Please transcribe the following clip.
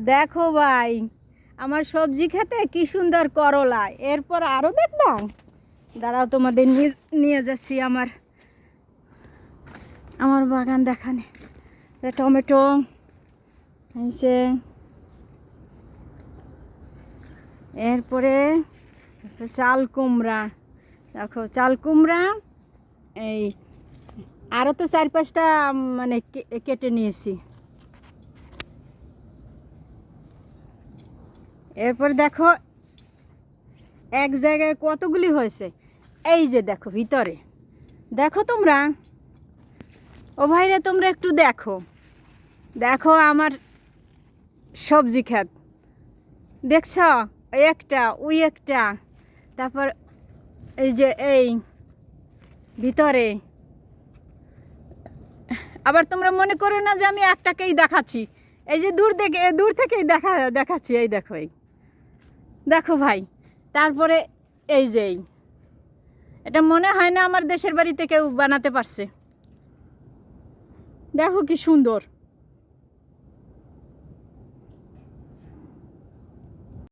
দেখো ভাই, আমার সবজি খেতে কি সুন্দর করলা। এরপর আরও দেখবা, দাঁড়াও তোমাদের নিয়ে যাচ্ছি আমার আমার বাগান দেখানে। টমেটো হয়েছে, এরপরে চাল কুমড়া। দেখো চাল কুমড়া, এই আরও তো 4-5টা মানে কেটে নিয়েছি। এরপর দেখো এক জায়গায় কতগুলি হয়েছে। এই যে দেখো ভিতরে, দেখো তোমরা, ও ভাইরে তোমরা একটু দেখো, দেখো আমার সবজি ক্ষেত দেখছ, ওই একটা ওই একটা, তারপর এই যে এই ভিতরে। আবার তোমরা মনে করো না যে আমি একটাকেই দেখাচ্ছি, এই যে দূর থেকেই দেখাচ্ছি। এই দেখো, এই দেখো ভাই। তারপরে এই যে এটা মনে হয় না আমার দেশের বাড়িতে কেউ বানাতে পারছে। দেখো কি সুন্দর।